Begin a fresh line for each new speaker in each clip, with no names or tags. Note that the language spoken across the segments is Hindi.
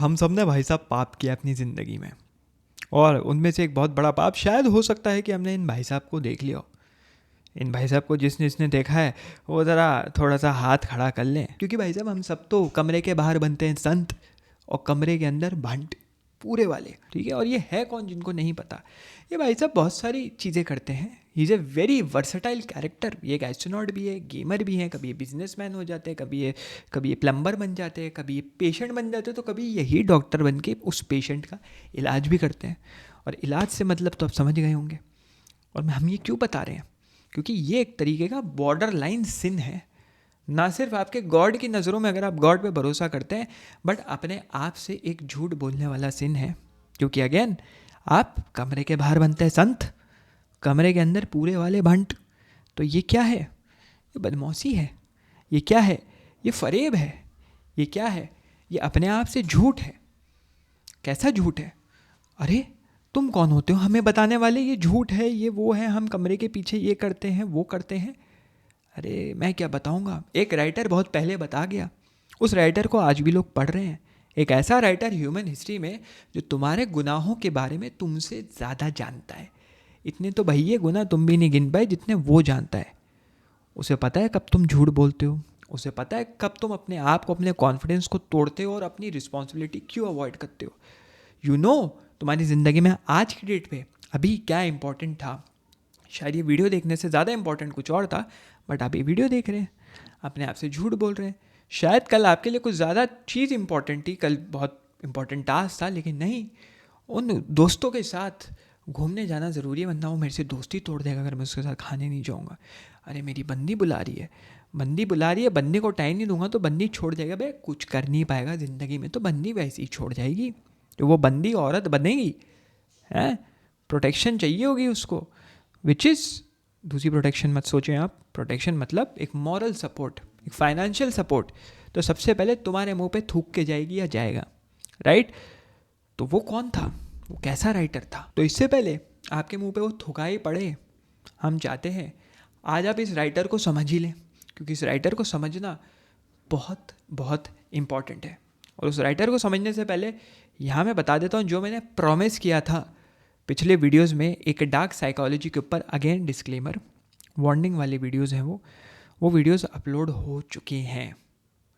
हम सब ने भाई साहब पाप किया अपनी ज़िंदगी में, और उनमें से एक बहुत बड़ा पाप शायद हो सकता है कि हमने इन भाई साहब को देख लिया हो। इन भाई साहब को जिसने जिसने देखा है वो ज़रा थोड़ा सा हाथ खड़ा कर लें, क्योंकि भाई साहब हम सब तो कमरे के बाहर बनते हैं संत और कमरे के अंदर भंट पूरे वाले, ठीक है। और ये है कौन जिनको नहीं पता, ये भाई साहब बहुत सारी चीज़ें करते हैं। He is a very versatile character. ये एक एस्ट्रोनॉट भी है, गेमर भी है, कभी ये बिजनेसमैन हो जाते हैं, कभी ये प्लम्बर बन जाते हैं, कभी ये पेशेंट बन जाते हैं, तो कभी यही डॉक्टर बन के उस पेशेंट का इलाज भी करते हैं। और इलाज से मतलब तो आप समझ गए होंगे। और हम ये क्यों बता रहे हैं, क्योंकि ये एक तरीके का बॉर्डर लाइन सिन है। ना सिर्फ आपके गॉड की नज़रों में अगर आप गॉड पे भरोसा करते हैं, बट अपने आप से एक झूठ बोलने वाला सिन है। क्योंकि अगेन आप कमरे के बाहर बनते हैं संत, कमरे के अंदर पूरे वाले भंट। तो ये क्या है? ये बदमौसी है। ये क्या है? ये फरेब है। ये क्या है? ये अपने आप से झूठ है। कैसा झूठ है? अरे तुम कौन होते हो हमें बताने वाले? ये झूठ है, ये वो है, हम कमरे के पीछे ये करते हैं वो करते हैं। अरे मैं क्या बताऊंगा, एक राइटर बहुत पहले बता गया, उस राइटर को आज भी लोग पढ़ रहे हैं। एक ऐसा राइटर ह्यूमन हिस्ट्री में जो तुम्हारे गुनाहों के बारे में तुमसे ज़्यादा जानता है। इतने तो भैया गुनाह तुम भी नहीं गिन पाए जितने वो जानता है। उसे पता है कब तुम झूठ बोलते हो, उसे पता है कब तुम अपने आप को, अपने कॉन्फिडेंस को तोड़ते हो और अपनी रिस्पॉन्सिबिलिटी क्यों अवॉइड करते हो। यू नो तुम्हारी ज़िंदगी में आज की डेट पे अभी क्या इंपॉर्टेंट था। शायद ये वीडियो देखने से ज़्यादा इंपॉर्टेंट कुछ और था, बट आप ये वीडियो देख रहे हैं, अपने आप से झूठ बोल रहे हैं। शायद कल आपके लिए कुछ ज़्यादा चीज़ इंपॉर्टेंट थी, कल बहुत इंपॉर्टेंट टास्क था, लेकिन नहीं, उन दोस्तों के साथ घूमने जाना ज़रूरी है, वरना वो मेरे से दोस्ती तोड़ देगा अगर मैं उसके साथ खाने नहीं जाऊँगा। अरे मेरी बंदी बुला रही है, बंदी बुला रही है, बंदे को टाइम नहीं दूंगा तो बंदी छोड़ जाएगा। भाई कुछ कर नहीं पाएगा ज़िंदगी में तो बंदी वैसे ही छोड़ जाएगी, तो वो बंदी औरत बनेगी है। प्रोटेक्शन चाहिए होगी उसको, विच इज़ दूसरी प्रोटेक्शन मत सोचें आप। प्रोटेक्शन मतलब एक मॉरल सपोर्ट, एक फाइनेंशियल सपोर्ट। तो सबसे पहले तुम्हारे मुंह पे थूक के जाएगी या जाएगा, राइट। तो वो कौन था, वो कैसा राइटर था? तो इससे पहले आपके मुंह पे वो थुकाई पड़े, हम चाहते हैं आज आप इस राइटर को समझ ही लें, क्योंकि इस राइटर को समझना बहुत बहुत इम्पॉर्टेंट है। और उस राइटर को समझने से पहले यहाँ मैं बता देता हूँ जो मैंने प्रॉमिस किया था पिछले वीडियोस में, एक डार्क साइकोलॉजी के ऊपर। अगेन डिस्क्लेमर, वार्निंग वाली वीडियोस हैं वो वीडियोस अपलोड हो चुकी हैं,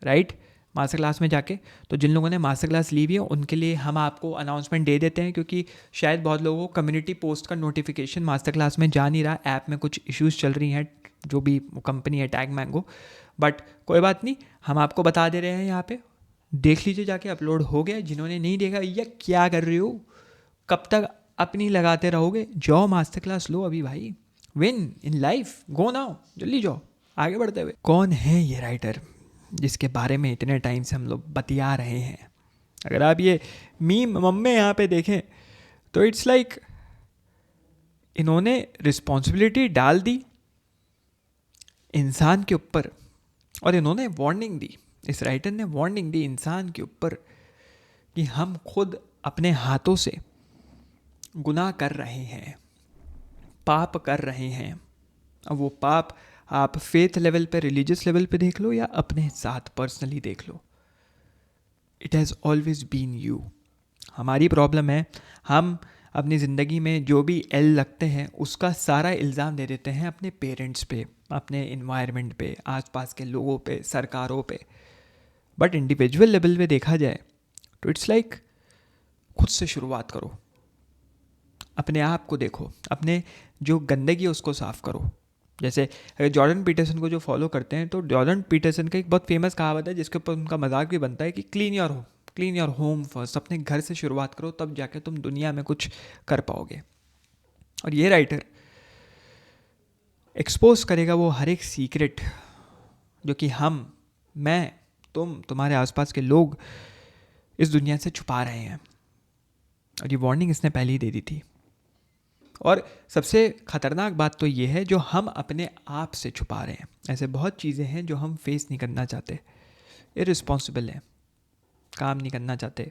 राइट, मास्टर क्लास में जाके। तो जिन लोगों ने मास्टर क्लास ली हुई है उनके लिए हम आपको अनाउंसमेंट दे देते हैं, क्योंकि शायद बहुत लोगों को कम्युनिटी पोस्ट का नोटिफिकेशन मास्टर क्लास में जा नहीं रहा, ऐप में कुछ इश्यूज़ चल रही हैं, जो भी कंपनी है टैग मैंगो। बट कोई बात नहीं, हम आपको बता दे रहे हैं यहाँ पे, देख लीजिए जाके, अपलोड हो गया। जिन्होंने नहीं देखा, भैया क्या कर रहे हो, कब तक अपनी लगाते रहोगे? जाओ मास्टर क्लास लो अभी भाई, win in life, go now, जल्दी जाओ आगे बढ़ते हुए। कौन है ये राइटर जिसके बारे में इतने टाइम से हम लोग बतिया रहे हैं? अगर आप ये मीम मम्मे यहाँ पे देखें तो इट्स लाइक इन्होंने रिस्पॉन्सिबिलिटी डाल दी इंसान के ऊपर, और इन्होंने वार्निंग दी, इस राइटर ने वार्निंग दी इंसान के ऊपर कि हम खुद अपने हाथों से गुनाह कर रहे हैं, पाप कर रहे हैं। अब वो पाप आप फेथ लेवल पे, रिलीजियस लेवल पे देख लो या अपने साथ पर्सनली देख लो, it has always been you. हमारी प्रॉब्लम है, हम अपनी ज़िंदगी में जो भी एल लगते हैं उसका सारा इल्ज़ाम दे देते हैं अपने पेरेंट्स पे, अपने इन्वायरमेंट पे, आसपास के लोगों पे, सरकारों पे। बट इंडिविजुअल लेवल पे देखा जाए तो इट्स लाइक खुद से शुरुआत करो, अपने आप को देखो, अपने जो गंदगी है उसको साफ़ करो। जैसे अगर जॉर्डन पीटरसन को जो फॉलो करते हैं, तो जॉर्डन पीटरसन का एक बहुत फेमस कहावत है जिसके ऊपर उनका मजाक भी बनता है कि क्लीन योर होम फर्स्ट। अपने घर से शुरुआत करो, तब जाके तुम दुनिया में कुछ कर पाओगे। और ये राइटर एक्सपोज करेगा वो हर एक सीक्रेट जो कि हम, मैं, तुम्हारे आसपास के लोग इस दुनिया से छुपा रहे हैं। और ये वार्निंग इसने पहले ही दे दी थी। और सबसे ख़तरनाक बात तो ये है जो हम अपने आप से छुपा रहे हैं। ऐसे बहुत चीज़ें हैं जो हम फेस नहीं करना चाहते, इररिस्पॉन्सिबल हैं, काम नहीं करना चाहते,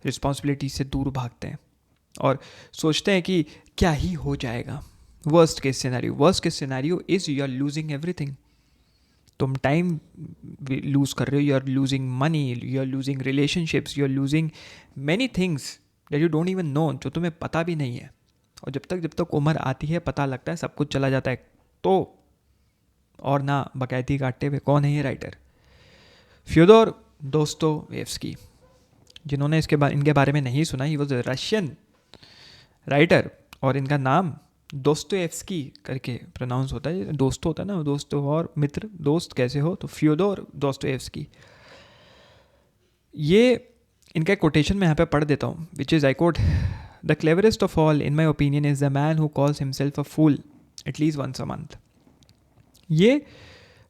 रिस्पॉन्सिबिलिटी से दूर भागते हैं और सोचते हैं कि क्या ही हो जाएगा। Worst case scenario is you are losing everything. तुम टाइम लूज़ कर रहे हो, you are losing money, you are losing relationships, you are losing many things that you don't even know, जो तुम्हें पता भी नहीं है। और जब तक उम्र आती है, पता लगता है, सब कुछ चला जाता है। तो और ना बकैती काटते हुए, कौन है ये राइटर? Fyodor Dostoevsky. जिन्होंने इनके बारे में नहीं सुना, ही वॉज अ रशियन राइटर, और इनका नाम दोस्तोयेव्स्की करके प्रोनाउंस होता है। दोस्तों होता है ना, दोस्तों और मित्र, दोस्त कैसे हो, तो फ्योदोर दोस्तोयेव्स्की। ये इनका कोटेशन मैं यहाँ पे पढ़ देता हूँ, which is I quote, the cleverest of all in my opinion is the man who calls himself a fool at least once a month. ये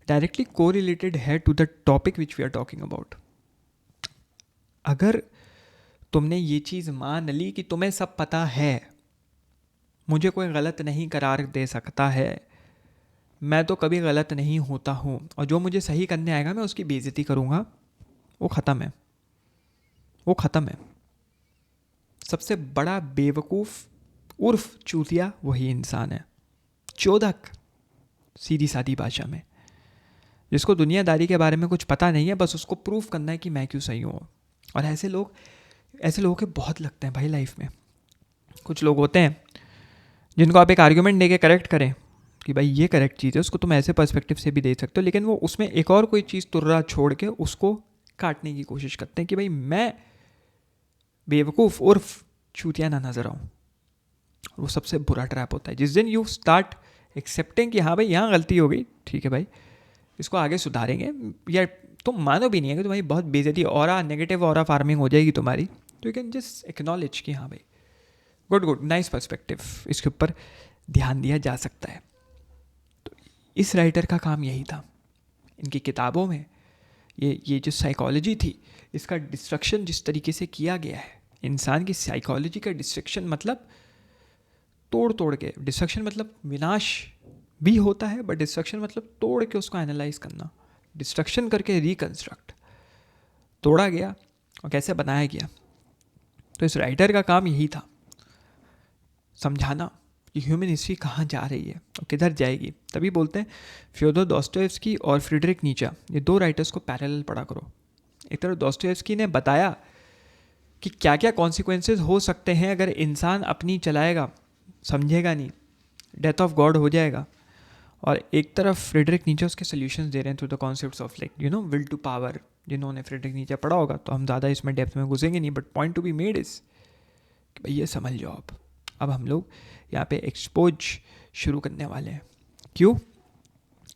डायरेक्टली को रिलेटेड है to the topic which we are talking about. अगर तुमने ये चीज़ मान ली कि तुम्हें सब पता है, मुझे कोई गलत नहीं करार दे सकता है, मैं तो कभी गलत नहीं होता हूँ, और जो मुझे सही करने आएगा मैं उसकी बेइज्जती करूँगा, वो ख़त्म है, वो ख़त्म है। सबसे बड़ा बेवकूफ़ उर्फ चूतिया वही इंसान है, चोदक, सीधी सादी भाषा में, जिसको दुनियादारी के बारे में कुछ पता नहीं है, बस उसको प्रूफ करना है कि मैं क्यों सही हूँ। और ऐसे लोगों के बहुत लगते हैं भाई लाइफ में। कुछ लोग होते हैं जिनको आप एक आर्ग्यूमेंट देके करेक्ट करें कि भाई ये करेक्ट चीज़ है, उसको तुम ऐसे पर्सपेक्टिव से भी दे सकते हो, लेकिन वो उसमें एक और कोई चीज़ तुर्रा छोड़ के उसको काटने की कोशिश करते हैं कि भाई मैं बेवकूफ़ उर्फ चूतिया ना नजर आऊँ। वो सबसे बुरा ट्रैप होता है। जिस दिन यू स्टार्ट एक्सेप्टिंग कि हाँ भाई यहाँ गलती हो गई, ठीक है भाई, इसको आगे सुधारेंगे, या तुम मानो भी नहीं है कि तुम्हारी बहुत बेइज्जती और नेगेटिव और फार्मिंग हो जाएगी तुम्हारी, तो यू कैन जस्ट एक्नॉलेज कि हाँ भाई गुड नाइस पर्सपेक्टिव, इसके ऊपर ध्यान दिया जा सकता है। तो इस राइटर का काम यही था। इनकी किताबों में ये जो साइकोलॉजी थी, इसका डिस्ट्रक्शन जिस तरीके से किया गया है, इंसान की साइकोलॉजी का डिस्ट्रक्शन मतलब तोड़ के, डिस्ट्रक्शन मतलब विनाश भी होता है, बट डिस्ट्रक्शन मतलब तोड़ के उसको एनालाइज करना, डिस्ट्रक्शन करके रिकंस्ट्रक्ट, तोड़ा गया और कैसे बनाया गया। तो इस राइटर का काम यही था, समझाना कि ह्यूमन हिस्ट्री कहाँ जा रही है और किधर जाएगी। तभी बोलते हैं फ्योदोर दोस्तोयेव्स्की और फ्रीडरिक नीचा, ये दो राइटर्स को पैरेलल पढ़ा करो। एक तरफ दोस्तोयेव्स्की ने बताया कि क्या क्या कॉन्सिक्वेंसेस हो सकते हैं अगर इंसान अपनी चलाएगा, समझेगा नहीं, डेथ ऑफ गॉड हो जाएगा। और एक तरफ फ्रेडरिक नीचे उसके सोल्यूशंस दे रहे हैं through the concepts of will to power. जिन्होंने फ्रेडरिक नीचे पढ़ा होगा तो हम ज़्यादा इसमें डेप्थ में घुसेंगे नहीं, but point to be made is कि भाई ये समझ जाओ। अब हम लोग यहाँ पे एक्सपोज शुरू करने वाले हैं। क्यों?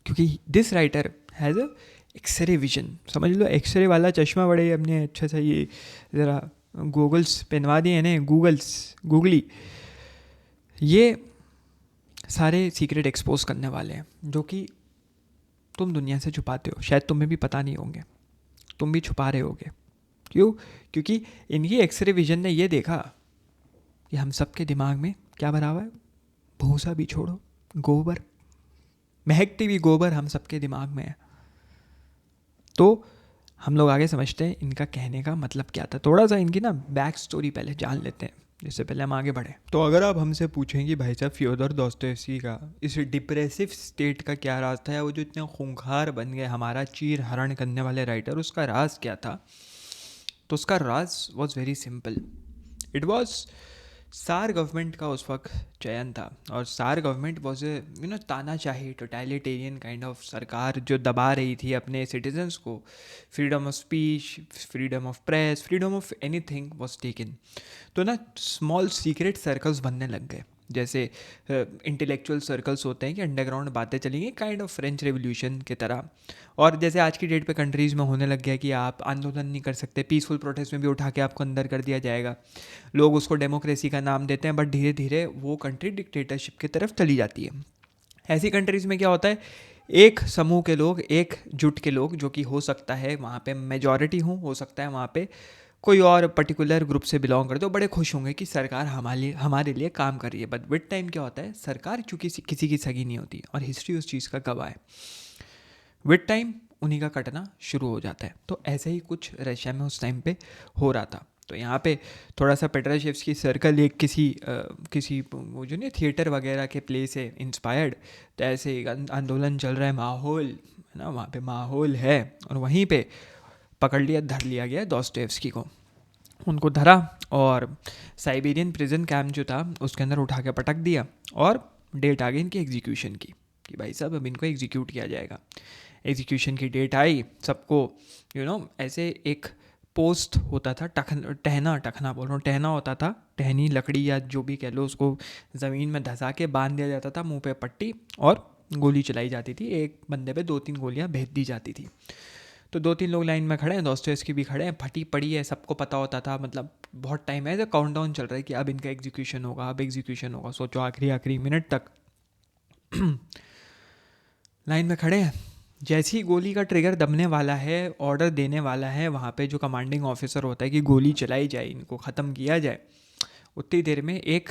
क्योंकि this writer has a x-ray vision. समझ लो एक्सरे वाला चश्मा, बड़े अपने अच्छा सा ये ज़रा गूगल्स पहनवा दिए हैं, गूगली, ये सारे सीक्रेट एक्सपोज करने वाले हैं जो कि तुम दुनिया से छुपाते हो, शायद तुम्हें भी पता नहीं होंगे, तुम भी छुपा रहे होगे। क्यों? क्योंकि इनकी एक्सरे विजन ने ये देखा कि हम सबके दिमाग में क्या भरा हुआ है, भूसा भी छोड़ो, गोबर, महकती हुई गोबर हम सबके दिमाग में है। तो हम लोग आगे समझते हैं इनका कहने का मतलब क्या था। थोड़ा सा इनकी ना बैक स्टोरी पहले जान लेते हैं, जिससे पहले हम आगे बढ़े। तो अगर आप हमसे पूछेंगे भाई साहब फ्योदोर दोस्तोयेव्स्की का इस डिप्रेसिव स्टेट का क्या राज था, या वो जो इतने खूंखार बन गए हमारा चीर हरण करने वाले राइटर, उसका राज क्या था, तो उसका राज was very simple. It was tsar government का उस वक्त चयन था, और सार गवर्नमेंट वॉज ए तानाशाही टोटलिटेरियन काइंड ऑफ सरकार जो दबा रही थी अपने सिटीजन्स को। Freedom of speech, freedom of press, freedom of anything was taken. तो ना स्मॉल सीक्रेट सर्कल्स बनने लग गए, जैसे इंटेलेक्चुअल सर्कल्स होते हैं कि अंडरग्राउंड बातें चली गई, काइंड ऑफ फ्रेंच रेवोल्यूशन की तरह। और जैसे आज की डेट पे कंट्रीज़ में होने लग गया कि आप आंदोलन नहीं कर सकते, पीसफुल प्रोटेस्ट में भी उठा के आपको अंदर कर दिया जाएगा। लोग उसको डेमोक्रेसी का नाम देते हैं, बट धीरे धीरे वो कंट्री डिक्टेटरशिप की तरफ चली जाती है। ऐसी कंट्रीज़ में क्या होता है, एक समूह के लोग, एक जुट के लोग, जो कि हो सकता है वहाँ पे मेजॉरिटी हो सकता है वहाँ पे कोई और पर्टिकुलर ग्रुप से बिलोंग करते हो, बड़े खुश होंगे कि सरकार हमारे लिए काम कर रही है। बट विद टाइम क्या होता है, सरकार चूँकि किसी की सगी नहीं होती, और हिस्ट्री उस चीज़ का गवाह है, विद टाइम उन्हीं का कटना शुरू हो जाता है। तो ऐसे ही कुछ रशिया में उस टाइम पे हो रहा था। तो यहाँ पे थोड़ा सा पेट्राशेव्स्की सर्कल एक किसी वो जो नहीं थिएटर वगैरह के प्ले से इंस्पायर्ड, तो ऐसे एक आंदोलन चल रहा है, माहौल ना, वहाँ पे माहौल है। और वहीं पे पकड़ लिया, धर लिया गया दोस्टोयेव्स्की को। उनको धरा और साइबेरियन प्रिजन कैंप जो था उसके अंदर उठा के पटक दिया, और डेट आ गई इनकी एग्जीक्यूशन की कि भाई साहब अब इनको एग्जीक्यूट किया जाएगा। एग्जीक्यूशन की डेट आई, सबको ऐसे एक पोस्ट होता था, टहना बोल रहा हूँ, टहना होता था, टहनी लकड़ी या जो भी कह लो, उसको ज़मीन में धंसा के बांध दिया जाता था, मुंह पे पट्टी, और गोली चलाई जाती थी। एक बंदे पे 2-3 गोलियां भेज दी जाती थी। तो 2-3 लोग लाइन में खड़े हैं, दोस्तोयेव्स्की भी खड़े हैं, फटी पड़ी है, सबको पता होता था, मतलब बहुत टाइम है, काउंटडाउन चल रहा है कि अब इनका एग्जीक्यूशन होगा, अब एग्जीक्यूशन होगा। सोचो आखिरी मिनट तक लाइन में खड़े हैं। जैसी ही गोली का ट्रिगर दबने वाला है, ऑर्डर देने वाला है वहाँ पे जो कमांडिंग ऑफिसर होता है कि गोली चलाई जाए, इनको ख़त्म किया जाए, उतनी देर में एक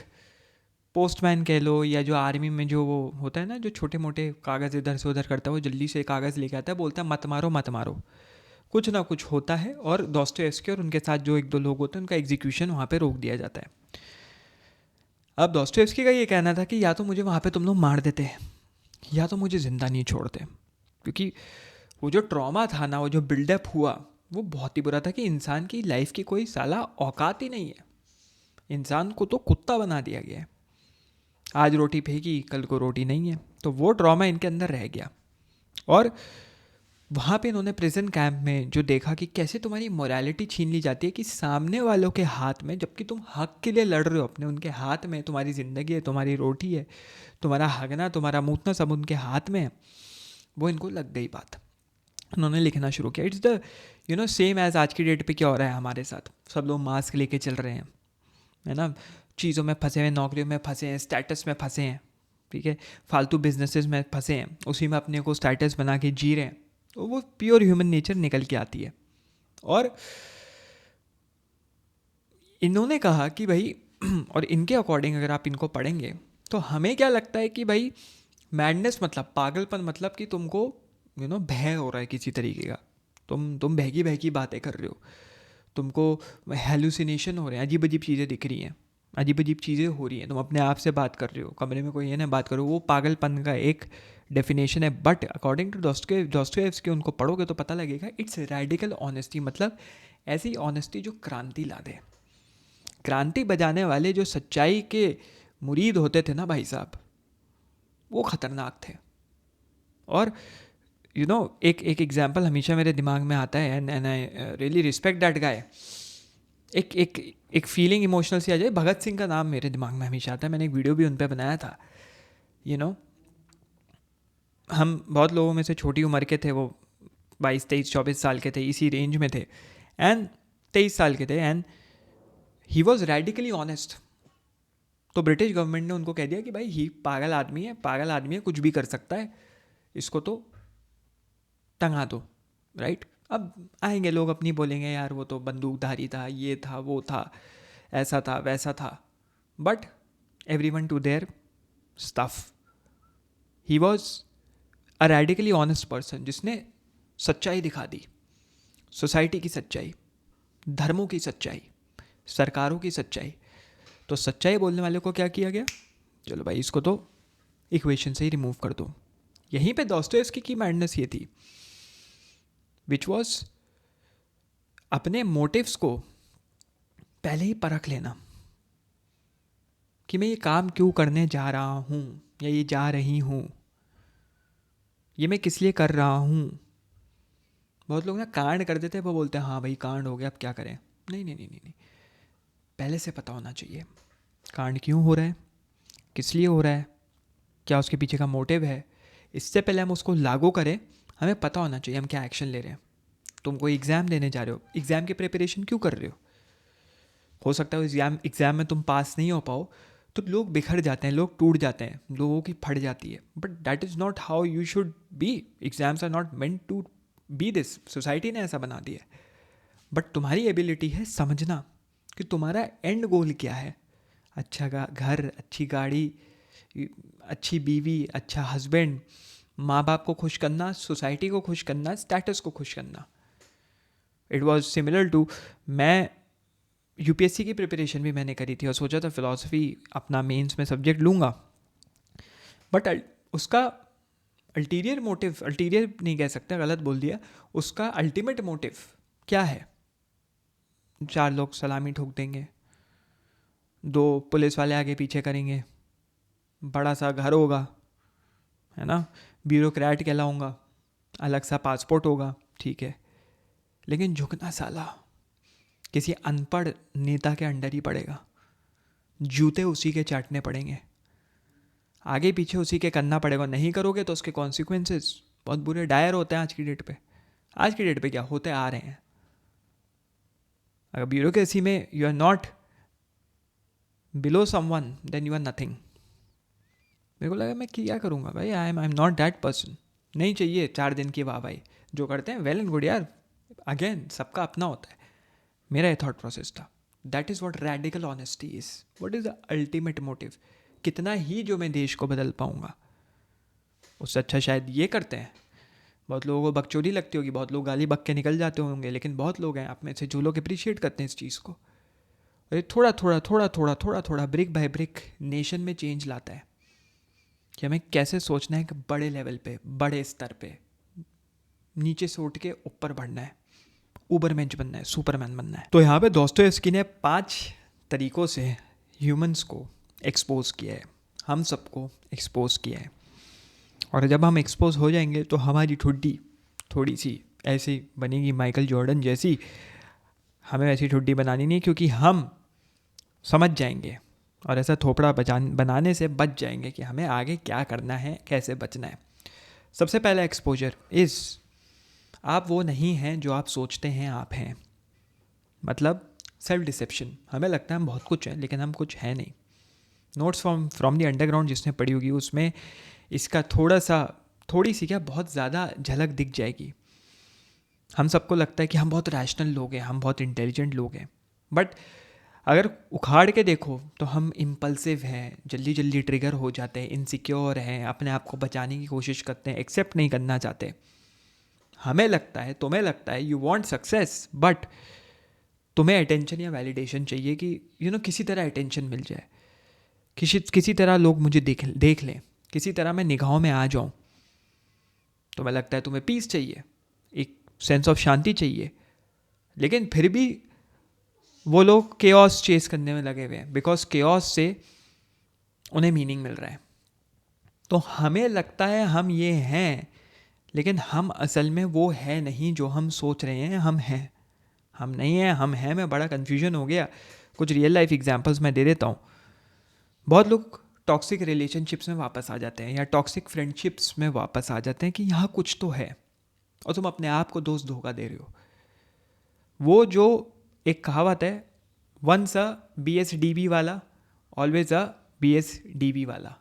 पोस्टमैन कह लो, या जो आर्मी में जो वो होता है ना, जो छोटे मोटे कागज़ इधर से उधर करता है, वो जल्दी से कागज़ लेके आता है, बोलता है मत मारो मत मारो, कुछ ना कुछ होता है, और दोस्तोयेव्स्की और उनके साथ जो 1-2 लोग होते हैं उनका एग्जीक्यूशन वहाँ पे रोक दिया जाता है। अब दोस्तोयेव्स्की का ये कहना था कि या तो मुझे वहाँ पे तुम लोग मार देते हैं, या तो मुझे ज़िंदा नहीं छोड़ते, क्योंकि वो जो ट्रॉमा था ना, वो जो बिल्डअप हुआ, वो बहुत ही बुरा था कि इंसान की लाइफ की कोई साला औकात ही नहीं है। इंसान को तो कुत्ता बना दिया गया है। आज रोटी फेंकी, कल को रोटी नहीं है। तो वो ट्रॉमा इनके अंदर रह गया। और वहाँ पे इन्होंने प्रिजन कैंप में जो देखा कि कैसे तुम्हारी मोरालिटी छीन ली जाती है, कि सामने वालों के हाथ में, जबकि तुम हक के लिए लड़ रहे हो अपने, उनके हाथ में तुम्हारी ज़िंदगी है, तुम्हारी रोटी है, तुम्हारा हगना, तुम्हारा मूतना, सब उनके हाथ में है। वो इनको लग गई बात। उन्होंने लिखना शुरू किया। इट्स द सेम एज आज की डेट पे क्या हो रहा है हमारे साथ। सब लोग मास्क लेके चल रहे हैं, है ना, चीज़ों में फंसे हैं, नौकरियों में फंसे हैं, स्टेटस में फंसे हैं, ठीक है, फालतू बिजनेसेस में फंसे हैं, उसी में अपने को स्टेटस बना के जी रहे हैं। तो वो प्योर ह्यूमन नेचर निकल के आती है। और इन्होंने कहा कि भाई और इनके अकॉर्डिंग अगर आप इनको पढ़ेंगे तो हमें क्या लगता है कि भाई मैडनेस मतलब पागलपन, मतलब कि तुमको भय हो रहा है किसी तरीके का, तुम बहकी बहकी बातें कर रहे हो, तुमको हेलुसिनेशन हो रहे हैं, अजीब अजीब चीज़ें दिख रही हैं, अजीब अजीब चीज़ें हो रही हैं, तुम अपने आप से बात कर रहे हो, कमरे में कोई है ना बात करो, वो पागलपन का एक डेफिनेशन है। बट अकॉर्डिंग टू दोस्तोयेव्स्की उनको पढ़ोगे तो पता लगेगा इट्स रेडिकल ऑनेस्टी, मतलब ऐसी ऑनेस्टी जो क्रांति ला दे। क्रांति बजाने वाले जो सच्चाई के मुरीद होते थे ना भाई साहब, वो ख़तरनाक थे। और एक एग्जाम्पल हमेशा मेरे दिमाग में आता है, and I really respect that guy. एक फीलिंग इमोशनल सी आ जाए, भगत सिंह का नाम मेरे दिमाग में हमेशा आता है। मैंने एक वीडियो भी उन पर बनाया था। हम बहुत लोगों में से छोटी उम्र के थे, वो 22, 23, 24 साल के थे, इसी रेंज में थे, एंड 23 साल के थे, and he was radically honest. तो ब्रिटिश गवर्नमेंट ने उनको कह दिया कि भाई ही पागल आदमी है, कुछ भी कर सकता है, इसको तो टंगा दो, राइट। अब आएंगे लोग अपनी, बोलेंगे यार वो तो बंदूकधारी था, ये था, वो था, ऐसा था, वैसा था, but everyone to their stuff. He was a radically honest person, जिसने सच्चाई दिखा दी, सोसाइटी की सच्चाई, धर्मों की सच्चाई, सरकारों की सच्चाई। तो सच्चाई बोलने वाले को क्या किया गया, चलो भाई इसको तो इक्वेशन से ही रिमूव कर दो। यहीं पे दोस्तोयेव्स्की की मैडनेस ये थी, विच वॉज अपने मोटिव्स को पहले ही परख लेना, कि मैं ये काम क्यों करने जा रहा हूँ, या ये जा रही हूँ, ये मैं किस लिए कर रहा हूँ। बहुत लोग ना कांड कर देते हैं, वो बोलते हैं हाँ भाई कांड हो गया, अब क्या करें। नहीं नहीं नहीं नहीं नहीं, पहले से पता होना चाहिए कांड क्यों हो रहा है, किस लिए हो रहा है, क्या उसके पीछे का मोटिव है। इससे पहले हम उसको लागू करें, हमें पता होना चाहिए हम क्या एक्शन ले रहे हैं। तुम कोई एग्ज़ाम देने जा रहे हो, एग्ज़ाम की प्रिपरेशन क्यों कर रहे हो सकता है एग्ज़ाम में तुम पास नहीं हो पाओ, तो लोग बिखर जाते हैं, लोग टूट जाते हैं, लोगों की फट जाती है, but that is not how you should be. Exams are not meant to be this, society ने ऐसा बना दिया है। बट तुम्हारी एबिलिटी है समझना कि तुम्हारा एंड गोल क्या है। अच्छा घर, अच्छी गाड़ी, अच्छी बीवी, अच्छा हस्बैंड, माँ बाप को खुश करना, सोसाइटी को खुश करना, स्टेटस को खुश करना। इट वॉज सिमिलर टू, मैं यूपीएससी की प्रिपरेशन भी मैंने करी थी और सोचा था फ़िलासफ़ी अपना मेंस में सब्जेक्ट लूँगा, बट उसका अल्टीरियर मोटिव, अल्टीरियर नहीं कह सकते, गलत बोल दिया, उसका अल्टीमेट मोटिव क्या है? 4 लोग सलामी ठोक देंगे, 2 पुलिस वाले आगे पीछे करेंगे, बड़ा सा घर होगा, है ना, ब्यूरोक्रेट कहलाऊंगा, अलग सा पासपोर्ट होगा, ठीक है, लेकिन झुकना साला किसी अनपढ़ नेता के अंडर ही पड़ेगा, जूते उसी के चाटने पड़ेंगे, आगे पीछे उसी के करना पड़ेगा। नहीं करोगे तो उसके कॉन्सिक्वेंसेस बहुत बुरे, डायर होते हैं आज की डेट पे। आज की डेट पे क्या होते आ रहे हैं। अगर ब्यूरोक्रेसी में you are not below someone then you are nothing. मेरे को लगा मैं क्या करूँगा भाई, I am not that person. नहीं चाहिए 4 दिन की वाह भाई, जो करते हैं वेल एंड गुड यार, अगेन सबका अपना होता है। मेरा ये थॉट प्रोसेस था, that is what radical honesty is, what is the ultimate motive. कितना ही जो मैं देश को बदल पाऊँगा, उससे अच्छा शायद ये करते हैं। बहुत लोगों को बकचोदी लगती होगी, बहुत लोग गाली बक के निकल जाते होंगे, लेकिन बहुत लोग हैं आप में से जो लोग अप्रिशिएट करते हैं इस चीज़ को। और थोड़ा थोड़ा थोड़ा थोड़ा थोड़ा थोड़ा ब्रिक बाय ब्रिक नेशन में चेंज लाता है कि हमें कैसे सोचना है कि बड़े लेवल पे, बड़े स्तर पे, नीचे से उठ के ऊपर बढ़ना है, ऊबरमेंच बनना है, सुपरमैन बनना है। तो यहाँ पे दोस्तोयेव्स्की ने 5 तरीकों से ह्यूमंस को एक्सपोज किया है, हम सबको एक्सपोज किया है। और जब हम एक्सपोज हो जाएंगे तो हमारी ठुड्डी थोड़ी सी ऐसी बनेगी माइकल जॉर्डन जैसी। हमें वैसी ठुड्डी बनानी नहीं, क्योंकि हम समझ जाएंगे और ऐसा थोपड़ा बनाने से बच जाएंगे कि हमें आगे क्या करना है, कैसे बचना है। सबसे पहला एक्सपोजर इज़, आप वो नहीं हैं जो आप सोचते हैं आप हैं। मतलब सेल्फ डिसेप्शन। हमें लगता है हम बहुत कुछ हैं, लेकिन हम कुछ है नहीं। नोट्स फ्रॉम द अंडरग्राउंड जिसने पढ़ी होगी उसमें इसका थोड़ी सी क्या बहुत ज़्यादा झलक दिख जाएगी। हम सबको लगता है कि हम बहुत रैशनल लोग हैं, हम बहुत इंटेलिजेंट लोग हैं, बट अगर उखाड़ के देखो तो हम इम्पल्सिव हैं, जल्दी जल्दी ट्रिगर हो जाते हैं, इनसिक्योर हैं, अपने आप को बचाने की कोशिश करते हैं, एक्सेप्ट नहीं करना चाहते। हमें लगता है, तुम्हें लगता है यू वांट सक्सेस, बट तुम्हें अटेंशन या वैलिडेशन चाहिए कि किसी तरह अटेंशन मिल जाए, किसी तरह लोग मुझे देख लें, किसी तरह मैं निगाहों में आ जाऊं। तुम्हें लगता है तुम्हें पीस चाहिए, एक सेंस ऑफ शांति चाहिए, लेकिन फिर भी वो लोग केओस चेस करने में लगे हुए हैं, बिकॉज केओस से उन्हें मीनिंग मिल रहा है। तो हमें लगता है हम ये हैं, लेकिन हम असल में वो है नहीं जो हम सोच रहे हैं हम हैं। हम नहीं हैं, हम हैं में बड़ा कन्फ्यूजन हो गया। कुछ रियल लाइफ एग्जांपल्स मैं दे देता हूँ। बहुत लोग टॉक्सिक रिलेशनशिप्स में वापस आ जाते हैं या टॉक्सिक फ्रेंडशिप्स में वापस आ जाते हैं कि यहाँ कुछ तो है, और तुम अपने आप को दोस्त धोखा दे रहे हो। वो जो एक कहावत है, वंस अ BSDB वाला ऑलवेज अ BSDB वाला।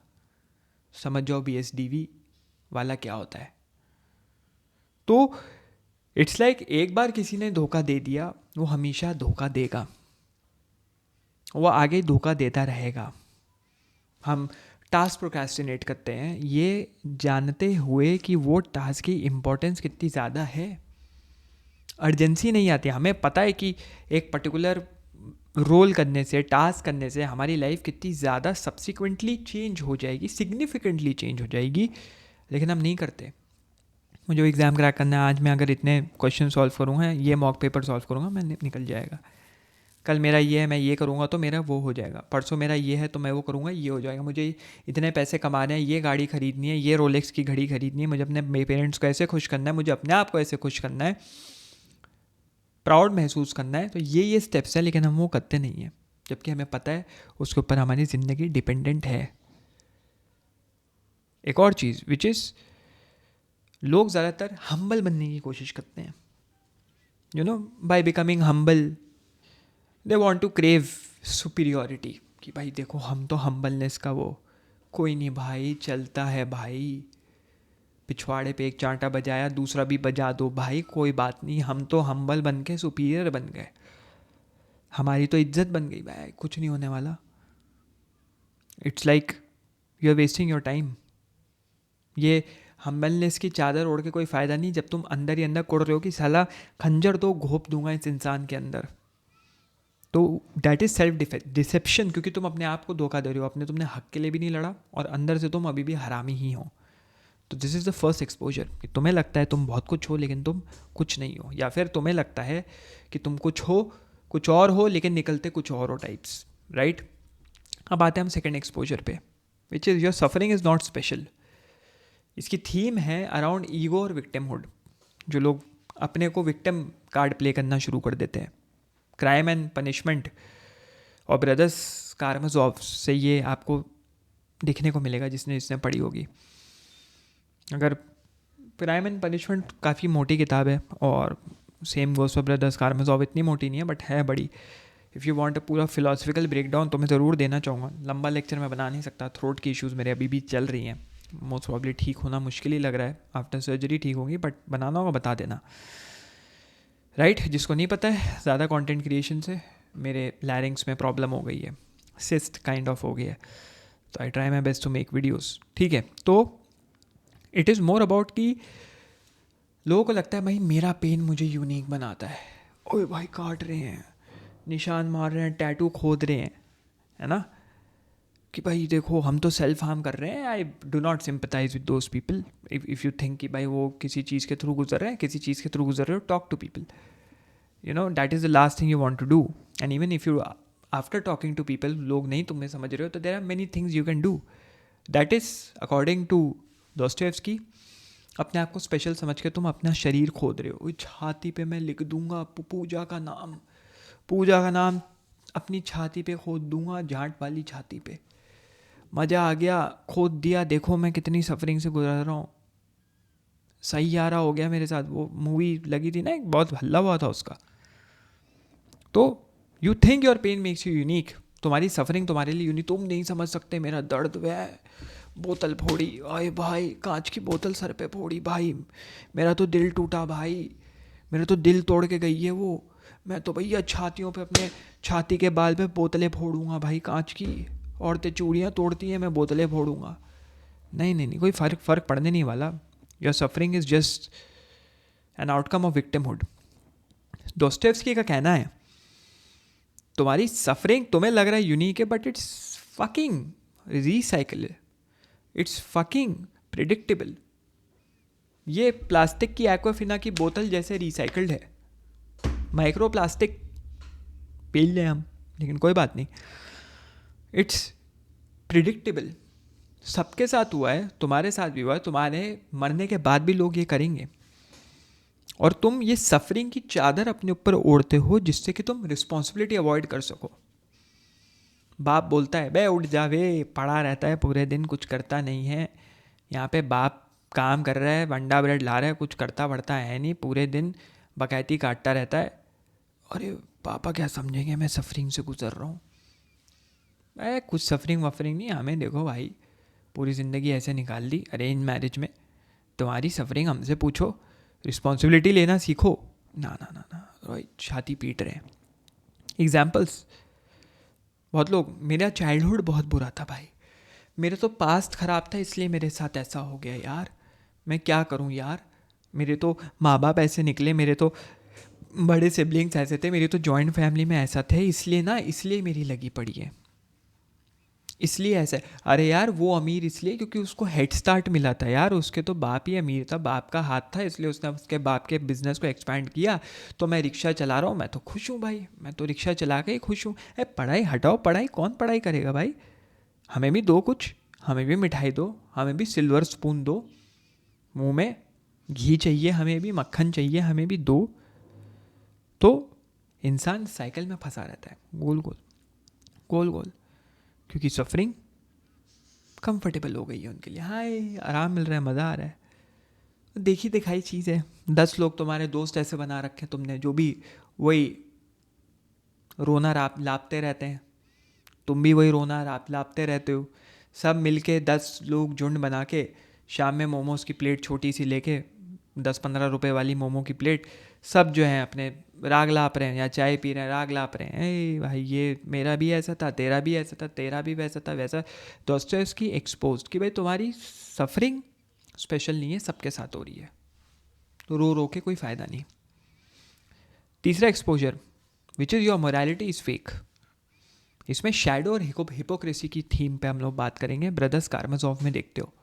समझ जाओ BSDB वाला क्या होता है। तो इट्स लाइक एक बार किसी ने धोखा दे दिया, वो हमेशा धोखा देगा, वो आगे धोखा देता रहेगा। हम टास्क प्रोक्रेस्टिनेट करते हैं ये जानते हुए कि वो टास्क की इम्पोर्टेंस कितनी ज़्यादा है। अर्जेंसी नहीं आती, हमें पता है कि एक पर्टिकुलर रोल करने से, टास्क करने से हमारी लाइफ कितनी ज़्यादा सब्सिक्वेंटली चेंज हो जाएगी, सिग्निफिकेंटली चेंज हो जाएगी, लेकिन हम नहीं करते। मुझे एग्ज़ाम क्रैक करना है, आज मैं अगर इतने क्वेश्चन सॉल्व करूँगा, ये मॉक पेपर सॉल्व करूँगा, मैं निकल जाएगा। कल मेरा ये है, मैं ये करूँगा तो मेरा वो हो जाएगा। परसों मेरा ये है तो मैं वो करूँगा, ये हो जाएगा। मुझे इतने पैसे कमाने हैं, ये गाड़ी खरीदनी है, ये रोलेक्स की घड़ी खरीदनी है, मुझे अपने पेरेंट्स को ऐसे खुश करना है, मुझे अपने आप को ऐसे खुश करना है, प्राउड महसूस करना है। तो ये स्टेप्स हैं, लेकिन हम वो करते नहीं हैं, जबकि हमें पता है उसके ऊपर हमारी ज़िंदगी डिपेंडेंट है। एक और चीज़ विच इज़, लोग ज़्यादातर हम्बल बनने की कोशिश करते हैं। By becoming humble they want to crave superiority, कि भाई देखो हम तो हम्बलनेस का वो, कोई नहीं भाई, चलता है भाई, पिछवाड़े पे एक चांटा बजाया दूसरा भी बजा दो भाई, कोई बात नहीं, हम तो हम्बल बन के सुपीरियर बन गए, हमारी तो इज्जत बन गई भाई, कुछ नहीं होने वाला। It's like you are wasting your time. ये हम्बलनेस की चादर ओढ़ के कोई फ़ायदा नहीं, जब तुम अंदर ही अंदर कुड़ रहे हो कि साला खंजर तो घोप दूंगा इस इंसान के अंदर। तो डैट इज़ सेल्फ डिसेप्शन, क्योंकि तुम अपने आप को धोखा दे रहे हो, तुमने हक के लिए भी नहीं लड़ा और अंदर से तुम अभी भी हरामी ही हो। तो this is the first exposure कि तुम्हें लगता है तुम बहुत कुछ हो लेकिन तुम कुछ नहीं हो, या फिर तुम्हें लगता है कि तुम कुछ हो, कुछ और हो, लेकिन निकलते कुछ और हो टाइप्स, राइट। अब आते हैं हम सेकेंड एक्सपोजर पे, विच is your suffering is not special. इसकी थीम है अराउंड ईगो और विक्टिमहुड। जो लोग अपने को विक्टिम कार्ड प्ले करना शुरू कर देते हैं, क्राइम एंड पनिशमेंट और ब्रदर्स कारामाज़ोव से ये आपको दिखने को मिलेगा जिसने पढ़ी होगी। अगर क्राइम एंड पनिशमेंट काफ़ी मोटी किताब है और सेम गोस फॉर ब्रदर्स कारामाज़ोव, इतनी मोटी नहीं है बट है बड़ी। इफ़ यू वांट अ पूरा फिलोसफिकल ब्रेकडाउन तो मैं ज़रूर देना चाहूँगा, लंबा लेक्चर मैं बना नहीं सकता, थ्रोट की इश्यूज़ मेरे अभी भी चल रही हैं, मोस्ट प्रॉब्ली ठीक होना मुश्किल ही लग रहा है, आफ्टर सर्जरी ठीक होंगी, बट बनाना होगा बता देना, राइट। जिसको नहीं पता है, ज़्यादा कंटेंट क्रिएशन से मेरे लैरिंग्स में प्रॉब्लम हो गई है, सिस्ट काइंड ऑफ हो गई है, तो I try my best to make videos, ठीक है। तो इट इज़ मोर अबाउट कि लोगों को लगता है भाई मेरा पेन मुझे यूनिक बनाता है, ओए भाई काट रहे हैं, निशान मार रहे हैं, टैटू खोद रहे हैं, है ना, कि भाई देखो हम तो सेल्फ हार्म कर रहे हैं। I do not sympathise with those people. If you think कि भाई वो किसी चीज़ के थ्रू गुजर रहे हैं, किसी चीज़ के थ्रू गुजर रहे हो, talk to people, you know, that is the last thing you want to do. And even if you after talking to people लोग नहीं तुम्हें समझ रहे हो, तो there are many things you can do. That is according to Dostoevsky, अपने आप को स्पेशल समझ के तुम अपना शरीर खोद रहे हो। छाती पे मैं लिख दूंगा पूजा का नाम, पूजा का नाम अपनी छाती पे खोद दूंगा, जाट वाली छाती पे, मज़ा आ गया, खोद दिया, देखो मैं कितनी सफरिंग से गुजर रहा हूँ, सही आ रहा हो गया मेरे साथ। वो मूवी लगी थी ना, एक बहुत हल्ला हुआ था उसका। तो you think your pain makes you unique, तुम्हारी सफरिंग तुम्हारे लिए यूनिक, तुम नहीं समझ सकते मेरा दर्द। वह बोतल फोड़ी, आए भाई कांच की बोतल सर पे फोड़ी भाई, मेरा तो दिल टूटा भाई, मेरा तो दिल तोड़ के गई है वो, मैं तो भैया छातियों पे, अपने छाती के बाल पे बोतलें फोड़ूंगा भाई कांच की, औरतें चूड़ियाँ तोड़ती हैं, मैं बोतलें फोड़ूंगा। नहीं नहीं नहीं, कोई फ़र्क पड़ने नहीं वाला। Your suffering is just an outcome of victimhood. Dostoevsky का कहना है तुम्हारी सफरिंग तुम्हें लग रहा है यूनिक है, but it's fucking recycle, it's fucking predictable. ये प्लास्टिक की एक्वाफिना की बोतल जैसे रिसाइकल्ड है, माइक्रो प्लास्टिक पी लें हम, लेकिन कोई बात नहीं, इट्स प्रिडिक्टेबल। सबके साथ हुआ है, तुम्हारे साथ भी हुआ है, तुम्हारे मरने के बाद भी लोग ये करेंगे, और तुम ये सफरिंग की चादर अपने ऊपर ओढ़ते हो जिससे कि तुम रिस्पॉन्सिबिलिटी अवॉइड कर सको। बाप बोलता है बे उठ जा वे, पड़ा रहता है पूरे दिन, कुछ करता नहीं है, यहाँ पे बाप काम कर रहा है, अंडा ब्रेड ला रहा है, कुछ करता बढ़ता है नहीं, पूरे दिन बकैती काटता रहता है। अरे पापा क्या समझेंगे मैं सफरिंग से गुजर रहा हूँ। कुछ सफरिंग वफरिंग नहीं, हमें देखो भाई पूरी ज़िंदगी ऐसे निकाल दी अरेंज मैरिज में, तुम्हारी सफरिंग हमसे पूछो, रिस्पॉन्सिबिलिटी लेना सीखो। ना ना ना ना, रोहित छाती पीट रहे हैं। एग्जाम्पल्स बहुत लोग, मेरा चाइल्डहुड बहुत बुरा था भाई, मेरा तो पास्ट ख़राब था इसलिए मेरे साथ ऐसा हो गया यार, मैं क्या करूं यार, मेरे तो माँ बाप ऐसे निकले, मेरे तो बड़े सिबलिंग्स ऐसे थे, मेरी तो जॉइंट फैमिली में ऐसा थे, इसलिए ना, इसलिए मेरी लगी पड़ी है, इसलिए ऐसा है। अरे यार वो अमीर इसलिए क्योंकि उसको हेड स्टार्ट मिला था यार, उसके तो बाप ही अमीर था, बाप का हाथ था, इसलिए उसने उसके बाप के बिजनेस को एक्सपैंड किया। तो मैं रिक्शा चला रहा हूँ, मैं तो खुश हूँ भाई, मैं तो रिक्शा चला के ही खुश हूँ। पढ़ाई हटाओ, पढ़ाई कौन पढ़ाई करेगा भाई, हमें भी दो कुछ, हमें भी मिठाई दो, हमें भी सिल्वर स्पून दो, मुंह में घी चाहिए, हमें भी मक्खन चाहिए, हमें भी दो। तो इंसान साइकिल में फंसा रहता है, गोल गोल गोल गोल, क्योंकि सफरिंग कंफर्टेबल हो गई है उनके लिए, हाय आराम मिल रहा है, मज़ा आ रहा है, देखी दिखाई चीज़ है। 10 लोग तुम्हारे दोस्त ऐसे बना रखे तुमने, जो भी वही रोना लापते रहते हैं, तुम भी वही रोना लापते रहते हो, सब मिलके 10 लोग झुंड बना के शाम में मोमोज़ की प्लेट छोटी सी लेके, 10-15 रुपए वाली मोमो की प्लेट, सब जो है अपने राग लाप रहे हैं या चाय पी रहे हैं, राग लाप रहे हैं, ए भाई ये मेरा भी ऐसा था, तेरा भी ऐसा था, तेरा भी वैसा था, वैसा। दोस्तों इसकी एक्सपोज्ड कि भाई तुम्हारी सफरिंग स्पेशल नहीं है, सबके साथ हो रही है, तो रो रो के कोई फ़ायदा नहीं। तीसरा exposure, which is your morality is fake. इसमें शैडो और हिपोक्रेसी की थीम पे हम लोग बात करेंगे, ब्रदर्स कारामाज़ोव में देखते हो।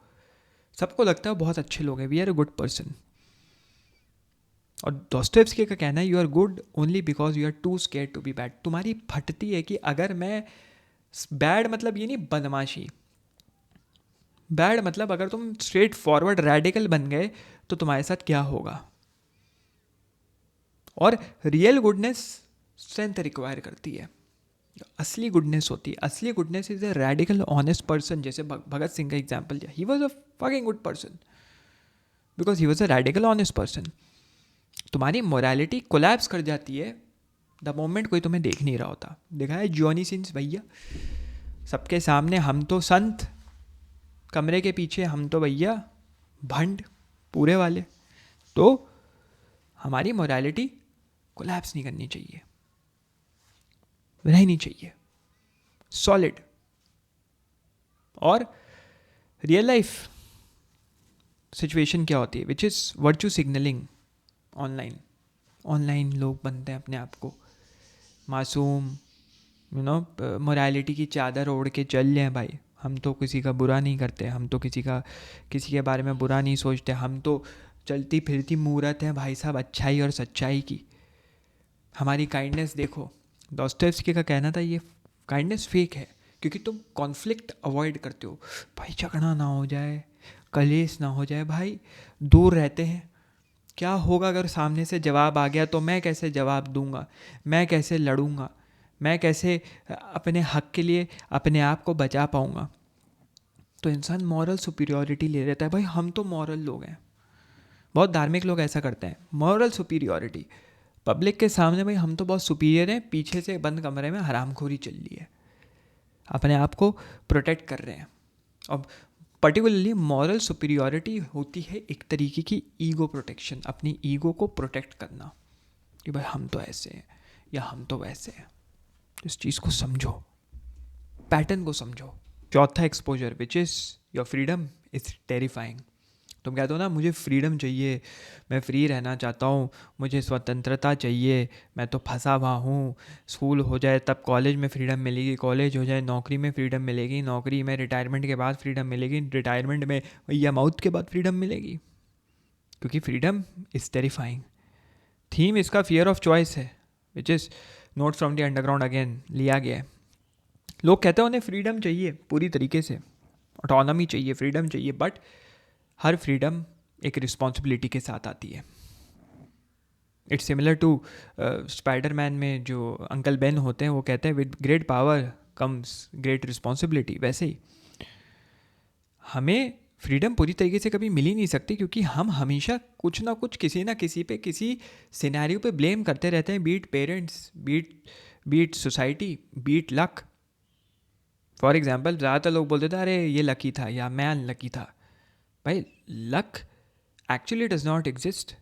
सबको लगता है बहुत अच्छे लोग हैं, we are a good person. और दोस्तोयेव्स्की का कहना है you are good only because you are too scared to be bad. तुम्हारी फटती है कि अगर मैं बैड, मतलब ये नहीं बदमाशी, बैड मतलब अगर तुम स्ट्रेट फॉरवर्ड रेडिकल बन गए तो तुम्हारे साथ क्या होगा। और रियल गुडनेस स्ट्रेंथ रिक्वायर करती है, असली गुडनेस होती है। असली goodness is a radical honest person. जैसे भगत सिंह का एग्जाम्पल दिया, ही was a fucking good person because he was a radical honest person. तुम्हारी मोरालिटी कोलैप्स कर जाती है द मोमेंट कोई तुम्हें देख नहीं रहा होता। देखा है जॉनी सिंस भैया, सबके सामने हम तो संत, कमरे के पीछे हम तो भैया भंड पूरे वाले। तो हमारी मोरालिटी कोलैप्स नहीं करनी चाहिए, रहनी चाहिए सॉलिड। और रियल लाइफ सिचुएशन क्या होती है, which is virtue signalling online. Online लोग बनते हैं अपने आप को मासूम, यू नो, मोरालिटी की चादर ओढ़ के चल जाएं भाई। हम तो किसी का बुरा नहीं करते, हम तो किसी के बारे में बुरा नहीं सोचते, हम तो चलती फिरती मूरत हैं भाई साहब अच्छाई और सच्चाई की। हमारी काइंडनेस देखो, दोस्तोयेव्स्की का कहना था ये काइंडनेस फेक है क्योंकि तुम कॉन्फ्लिक्ट अवॉइड करते हो। भाई झगड़ा ना हो जाए, कलेश ना हो जाए, भाई दूर रहते हैं। क्या होगा अगर सामने से जवाब आ गया तो मैं कैसे जवाब दूंगा, मैं कैसे लड़ूंगा, मैं कैसे अपने हक के लिए अपने आप को बचा पाऊंगा। तो इंसान मॉरल सुपीरियॉरिटी ले लेता है, भाई हम तो मॉरल लोग हैं। बहुत धार्मिक लोग ऐसा करते हैं, मॉरल सुपीरियॉरिटी पब्लिक के सामने, भाई हम तो बहुत सुपीरियर हैं, पीछे से बंद कमरे में हरामखोरी चल रही है, अपने आप को प्रोटेक्ट कर रहे हैं। अब पर्टिकुलरली मॉरल सुपीरियॉरिटी होती है एक तरीके की ईगो प्रोटेक्शन, अपनी ईगो को प्रोटेक्ट करना कि भाई हम तो ऐसे हैं या हम तो वैसे हैं। इस चीज़ को समझो, पैटर्न को समझो। चौथा exposure which is your freedom is terrifying. तुम कहते हो ना मुझे फ्रीडम चाहिए, मैं फ्री रहना चाहता हूँ, मुझे स्वतंत्रता चाहिए, मैं तो फंसा हुआ हूँ। स्कूल हो जाए तब कॉलेज में फ्रीडम मिलेगी, कॉलेज हो जाए नौकरी में फ्रीडम मिलेगी, नौकरी में रिटायरमेंट के बाद फ्रीडम मिलेगी, रिटायरमेंट में या मौत के बाद फ्रीडम मिलेगी। क्योंकि फ्रीडम इज़ टेरिफाइंग। थीम इसका फियर ऑफ चॉइस है, which is note from the underground again लिया गया है। लोग कहते हैं उन्हें फ्रीडम चाहिए पूरी तरीके से, ऑटोनॉमी चाहिए, फ्रीडम चाहिए, बट हर फ्रीडम एक रिस्पॉन्सिबिलिटी के साथ आती है। इट्स सिमिलर टू स्पाइडरमैन में जो अंकल बेन होते हैं, वो कहते हैं with great power comes great responsibility. वैसे ही हमें फ्रीडम पूरी तरीके से कभी मिल ही नहीं सकती क्योंकि हम हमेशा कुछ ना कुछ किसी ना किसी पे, किसी सिनेरियो पे ब्लेम करते रहते हैं, beat parents, beat society, beat luck. For example ज़्यादातर लोग बोलते थे अरे ये लकी था या मैं अनलकी था। भाई luck actually does not exist,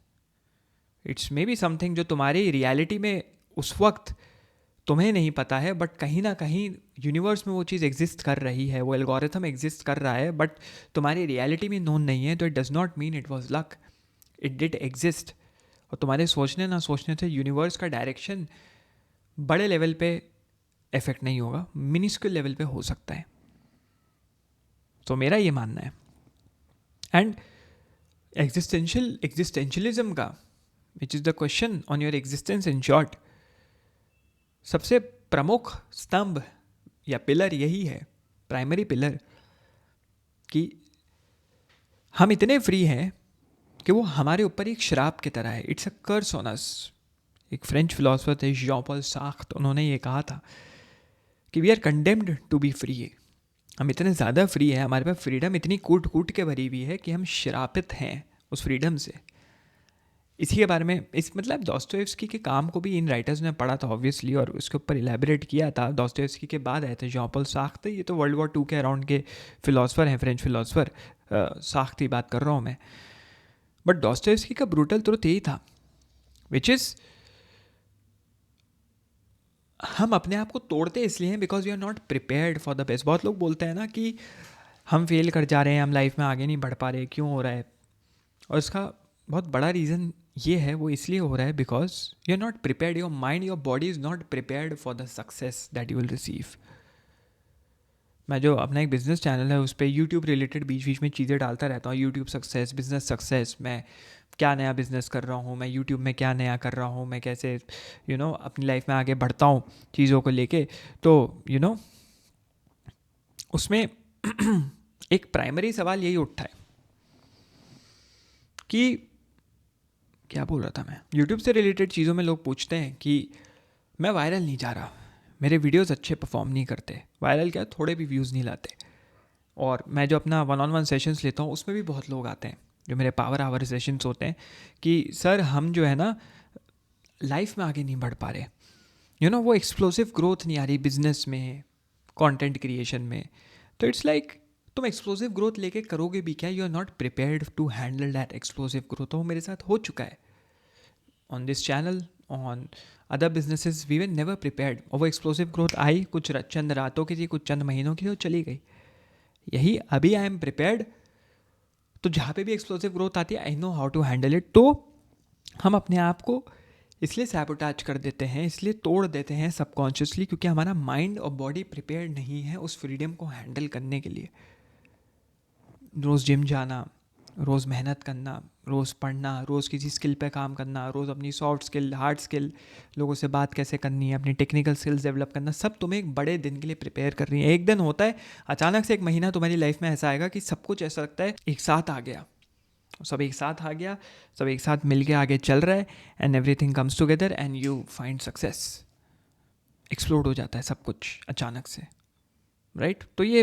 it's may be something जो तुम्हारी रियलिटी में उस वक्त तुम्हें नहीं पता है, बट कहीं ना कहीं यूनिवर्स में वो चीज़ एग्जिस्ट कर रही है, वो एल्गोरिथम एग्जिस्ट कर रहा है, बट तुम्हारी रियलिटी में नोन नहीं है। तो it does not mean it was luck, it did exist. और तुम्हारे सोचने ना सोचने से यूनिवर्स का डायरेक्शन बड़े लेवल पे इफेक्ट नहीं होगा, मिनिस्क्यूल लेवल पे हो सकता है। तो मेरा ये मानना है। एंड एग्जिस्टेंशियलिज्म का, which is the question on your existence in short, सबसे प्रमुख स्तंभ या पिलर यही है, प्राइमरी पिलर, कि हम इतने फ्री हैं कि वो हमारे ऊपर एक श्राप की तरह है। It's a curse on us. एक फ्रेंच फिलोसफर थे जॉन पॉल सार्त्रे, उन्होंने ये कहा था कि we are condemned to be free. हम इतने ज़्यादा फ्री हैं, हमारे पास फ्रीडम इतनी कूट कूट के भरी हुई है कि हम श्रापित हैं उस फ्रीडम से। इसी के बारे में, इस मतलब दोस्तोयेव्स्की के काम को भी इन राइटर्स ने पढ़ा था ऑब्वियसली, और उसके ऊपर इलेबरेट किया था। दोस्तोयेव्स्की के बाद आए थे जॉन पॉल सार्त्रे, ये तो वर्ल्ड वॉर II के अराउंड के फिलोसफर हैं, फ्रेंच फिलोसफर। सार्त्रे की बात कर रहा हूँ मैं। बट दोस्तोयेव्स्की का ब्रूटल ट्रुथ यही था, विच इज़ हम अपने आप को तोड़ते इसलिए हैं because we are not prepared for the best. बहुत लोग बोलते हैं ना कि हम फेल कर जा रहे हैं, हम लाइफ में आगे नहीं बढ़ पा रहे, क्यों हो रहा है? और इसका बहुत बड़ा रीज़न ये है, वो इसलिए हो रहा है because you are not prepared, your mind, your body is not prepared for the success that you will receive. मैं जो अपना एक बिज़नेस चैनल है उस पर यूट्यूब रिलेटेड बीच बीच में चीज़ें डालता रहता हूँ, यूट्यूब सक्सेस, बिज़नेस सक्सेस, मैं क्या नया बिज़नेस कर रहा हूँ, मैं यूट्यूब में क्या नया कर रहा हूँ, मैं कैसे अपनी लाइफ में आगे बढ़ता हूँ चीज़ों को लेके। तो उसमें एक प्राइमरी सवाल यही उठता है कि क्या बोल रहा था मैं, यूट्यूब से रिलेटेड चीज़ों में लोग पूछते हैं कि मैं वायरल नहीं जा रहा, मेरे वीडियोस अच्छे परफॉर्म नहीं करते, वायरल क्या थोड़े भी व्यूज़ नहीं लाते। और मैं जो अपना 1-on-1 सेशंस लेता हूँ उसमें भी बहुत लोग आते हैं, जो मेरे पावर आवर सेशंस होते हैं, कि सर हम जो है ना लाइफ में आगे नहीं बढ़ पा रहे, वो एक्सप्लोसिव ग्रोथ नहीं आ रही बिजनेस में, कंटेंट क्रिएशन में। तो इट्स लाइक तुम एक्सप्लोसिव ग्रोथ लेके करोगे भी क्या, you are not prepared to handle that explosive growth. तो वो मेरे साथ हो चुका है on this channel, on other businesses, we were never prepared. और वो एक्सप्लोसिव ग्रोथ आई, कुछ चंद रातों की थी, कुछ चंद महीनों की थी, वो चली गई। यही अभी आई एम प्रिपेयर्ड, तो जहाँ पे भी एक्सप्लोसिव ग्रोथ आती है I know how to handle it. तो हम अपने आप को इसलिए सैबोटाज कर देते हैं, इसलिए तोड़ देते हैं सबकॉन्शियसली, क्योंकि हमारा माइंड और बॉडी प्रिपेयर नहीं है उस फ्रीडम को हैंडल करने के लिए। रोज़ जिम जाना, रोज़ मेहनत करना, रोज़ पढ़ना, रोज़ किसी स्किल पे काम करना, रोज़ अपनी सॉफ्ट स्किल, हार्ड स्किल, लोगों से बात कैसे करनी है, अपनी टेक्निकल स्किल्स डेवलप करना, सब तुम्हें एक बड़े दिन के लिए प्रिपेयर कर रही है। एक दिन होता है अचानक से, एक महीना तुम्हारी लाइफ में ऐसा आएगा कि सब कुछ ऐसा लगता है एक साथ आ गया, सब एक साथ आ गया, सब एक साथ मिल के आगे चल रहा है, and everything comes together and you find success. Explode हो जाता है सब कुछ अचानक से, राइट? तो ये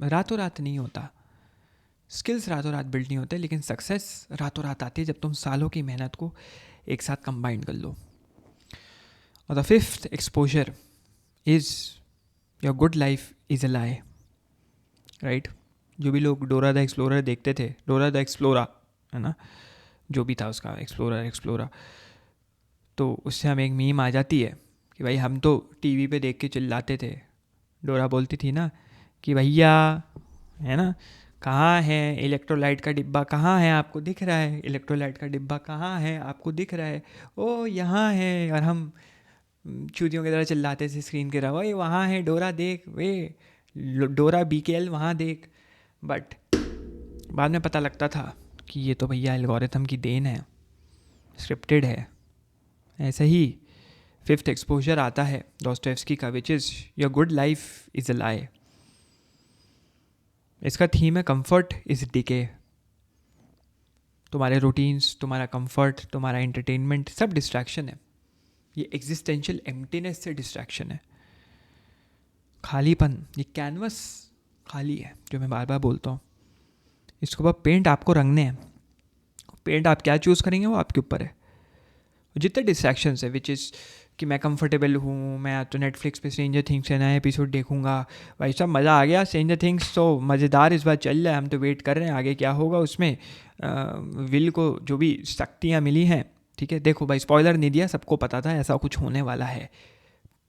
रातों रात नहीं होता, स्किल्स रातों रात बिल्ड नहीं होते, लेकिन सक्सेस रातों रात आती है जब तुम सालों की मेहनत को एक साथ कंबाइन कर लो। और the fifth exposure is your good life is a lie, right? जो भी लोग डोरा द एक्सप्लोरर देखते थे, डोरा द एक्सप्लोरा है ना, जो भी था उसका एक्सप्लोरा, तो उससे हमें एक मीम आ जाती है कि भाई हम तो टीवी पे देख के चिल्लाते थे, डोरा बोलती थी ना कि भैया है ना, कहाँ है इलेक्ट्रोलाइट का डिब्बा, कहाँ है आपको दिख रहा है इलेक्ट्रोलाइट का डिब्बा, कहाँ है आपको दिख रहा है, ओ यहाँ है। और हम चूतियों की तरह चिल्लाते थे स्क्रीन के रहा, वहाँ है डोरा देख, वे डोरा BKL वहाँ देख। बट बाद में पता लगता था कि ये तो भैया एल्गोरिथम की देन है, स्क्रिप्टेड है। ऐसे ही फिफ्थ एक्सपोजर आता है दोस्टोएव्स्की का, which is your good life is a lie. इसका थीम है कंफर्ट इज़ डिके। तुम्हारे रूटीन्स, तुम्हारा कंफर्ट, तुम्हारा एंटरटेनमेंट सब डिस्ट्रैक्शन है। ये एग्जिस्टेंशियल एम्प्टीनेस से डिस्ट्रैक्शन है, खालीपन। ये कैनवस खाली है जो मैं बार बार बोलता हूँ, इसके ऊपर पेंट आपको रंगने हैं। पेंट आप क्या चूज़ करेंगे वो आपके ऊपर है। जितने डिस्ट्रैक्शंस है, विच इज़ कि मैं कंफर्टेबल हूँ, मैं तो नेटफ्लिक्स पे स्ट्रेंजर थिंग्स का नया एपिसोड देखूंगा, भाई सब मज़ा आ गया, स्ट्रेंजर थिंग्स तो मज़ेदार इस बार चल रहा है, हम तो वेट कर रहे हैं आगे क्या होगा उसमें। विल को जो भी शक्तियाँ मिली हैं, ठीक है, देखो भाई स्पॉइलर नहीं दिया, सबको पता था ऐसा कुछ होने वाला है।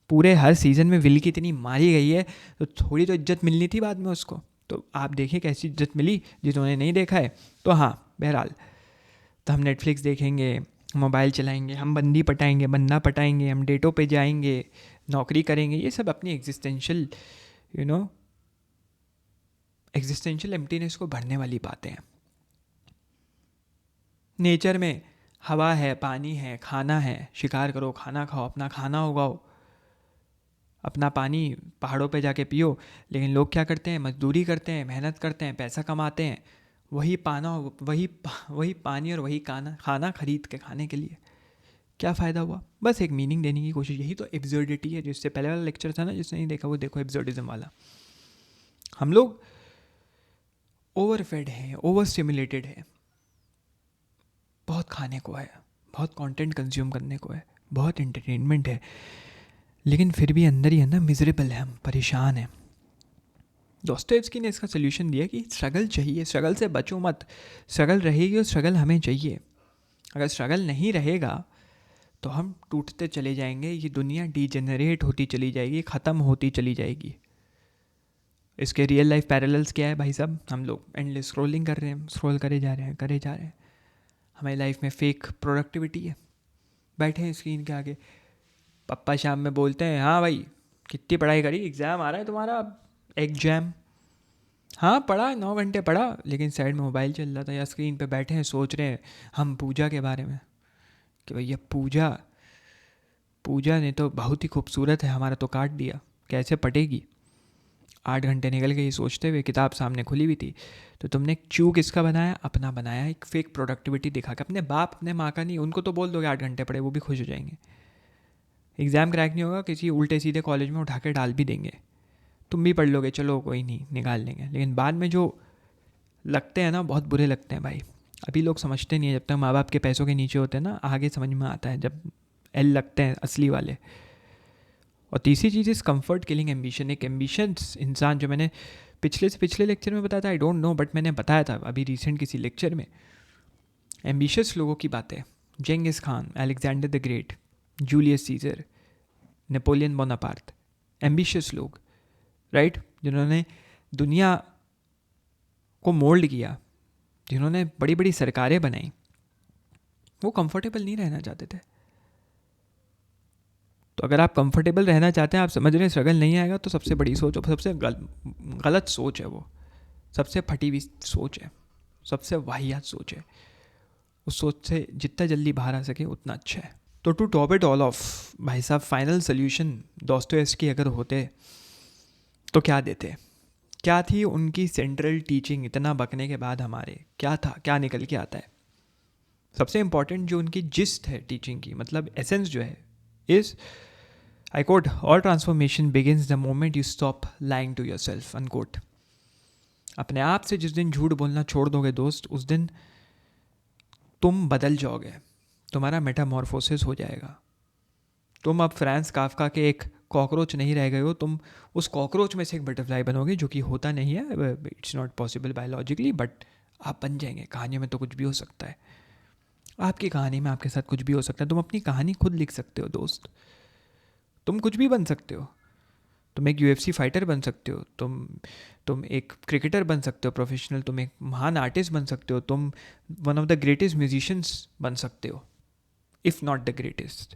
पूरे हर सीज़न में विल की इतनी मारी गई है, तो थोड़ी तो इज्जत मिलनी थी बाद में उसको। तो आप देखिए कैसी इज्जत मिली जिन्होंने नहीं देखा है। तो हाँ, बहरहाल, तो हम नेटफ्लिक्स देखेंगे, मोबाइल चलाएंगे, हम बंदी पटाएंगे, बंदा पटाएंगे, हम डेटों पे जाएंगे, नौकरी करेंगे, ये सब अपनी एग्जिस्टेंशियल एम्प्टीनेस को भरने वाली बातें हैं। नेचर में हवा है, पानी है, खाना है, शिकार करो, खाना खाओ, अपना खाना उगाओ, अपना पानी पहाड़ों पे जाके पियो। लेकिन लोग क्या करते हैं, मजदूरी करते हैं, मेहनत करते हैं, पैसा कमाते हैं, वही पानी और वही खाना खरीद के खाने के लिए। क्या फ़ायदा हुआ? बस एक मीनिंग देने की कोशिश, यही तो एब्सर्डिटी है। जिससे पहले वाला लेक्चर था ना, जिसने नहीं देखा वो देखो, एब्सर्डिज्म वाला। हम लोग ओवरफेड हैं, ओवर स्टिमुलेटेड हैं, बहुत खाने को है, बहुत कंटेंट कंज्यूम करने को है, बहुत एंटरटेनमेंट है, लेकिन फिर भी अंदर ही अंदर मिजरेबल है, हम परेशान हैं। दोस्तोयेव्स्की ने इसका सोल्यूशन दिया कि स्ट्रगल चाहिए, स्ट्रगल से बचो मत, स्ट्रगल रहेगी और स्ट्रगल हमें चाहिए। अगर स्ट्रगल नहीं रहेगा तो हम टूटते चले जाएंगे, ये दुनिया डीजेनरेट होती चली जाएगी, ख़त्म होती चली जाएगी। इसके रियल लाइफ पैरेलल्स क्या है भाई साहब? हम लोग एंडलेस स्क्रॉलिंग कर रहे हैं, स्क्रॉल करे जा रहे हैं। हमारी लाइफ में फेक प्रोडक्टिविटी है, बैठे हैं स्क्रीन के आगे, पापा शाम में बोलते हैं हाँ भाई कितनी पढ़ाई करी, एग्ज़ाम आ रहा है तुम्हारा, एग्जाम, हाँ पढ़ा, 9 घंटे पढ़ा, लेकिन साइड में मोबाइल चल रहा था या स्क्रीन पे बैठे हैं सोच रहे हैं हम पूजा के बारे में कि भैया पूजा पूजा ने तो बहुत ही खूबसूरत है, हमारा तो काट दिया, कैसे पटेगी। 8 घंटे निकल गए ये सोचते हुए, किताब सामने खुली हुई थी। तो तुमने चू किसका बनाया? अपना बनाया, एक फेक प्रोडक्टिविटी दिखा के। अपने बाप अपने माँ का नहीं, उनको तो बोल दोगे 8 घंटे पढ़े, वो भी खुश हो जाएंगे। एग्ज़ाम क्रैक नहीं होगा, किसी उल्टे सीधे कॉलेज में उठा के डाल भी देंगे, तुम भी पढ़ लोगे, चलो कोई नहीं निकाल लेंगे। लेकिन बाद में जो लगते हैं ना, बहुत बुरे लगते हैं भाई। अभी लोग समझते नहीं है, जब तक माँ बाप के पैसों के नीचे होते हैं ना, आगे समझ में आता है जब एल लगते हैं असली वाले। और तीसरी चीज़ इस कंफर्ट किलिंग एम्बिशन। एक एम्बिशंस इंसान, जो मैंने पिछले से पिछले लेक्चर में बताया था, आई डोंट नो, बट मैंने बताया था अभी रिसेंट किसी लेक्चर में। एम्बिशियस लोगों की बातें, Genghis Khan, Alexander the Great, Julius Caesar, Napoleon Bonaparte, ambitious लोग, राइट, जिन्होंने दुनिया को मोल्ड किया, जिन्होंने बड़ी बड़ी सरकारें बनाई, वो कंफर्टेबल नहीं रहना चाहते थे। तो अगर आप कंफर्टेबल रहना चाहते हैं, आप समझ रहे हैं स्ट्रगल नहीं आएगा, तो सबसे बड़ी सोच और सबसे गलत सोच है वो, सबसे फटी हुई सोच है, सबसे वाहियात सोच है। उस सोच से जितना जल्दी बाहर आ सके उतना अच्छा है। तो to top it all off, भाई साहब फाइनल सोल्यूशन दोस्तोयेव्स्की अगर होते तो क्या देते? क्या थी उनकी सेंट्रल टीचिंग? इतना बकने के बाद हमारे क्या था, क्या निकल के आता है? सबसे इंपॉर्टेंट जो उनकी जिस्ट है टीचिंग की, मतलब एसेंस जो है, is, I quote, all transformation begins the moment you stop lying to yourself, unquote. अपने आप से जिस दिन झूठ बोलना छोड़ दोगे दोस्त, उस दिन तुम बदल जाओगे, तुम्हारा मेटामॉर्फोसिस हो जाएगा। तुम अब फ्रांस काफ्का के एक कॉकरोच नहीं रह गए हो, तुम उस कॉकरोच में से एक बटरफ्लाई बनोगे, जो कि होता नहीं है, it's not possible biologically, but आप बन जाएंगे। कहानियों में तो कुछ भी हो सकता है, आपकी कहानी में आपके साथ कुछ भी हो सकता है। तुम अपनी कहानी खुद लिख सकते हो दोस्त, तुम कुछ भी बन सकते हो। तुम एक UFC फाइटर बन सकते हो, तुम एक क्रिकेटर बन सकते हो प्रोफेशनल, तुम एक महान आर्टिस्ट बन सकते हो, तुम one of the greatest musicians बन सकते हो, इफ़ नॉट द ग्रेटेस्ट।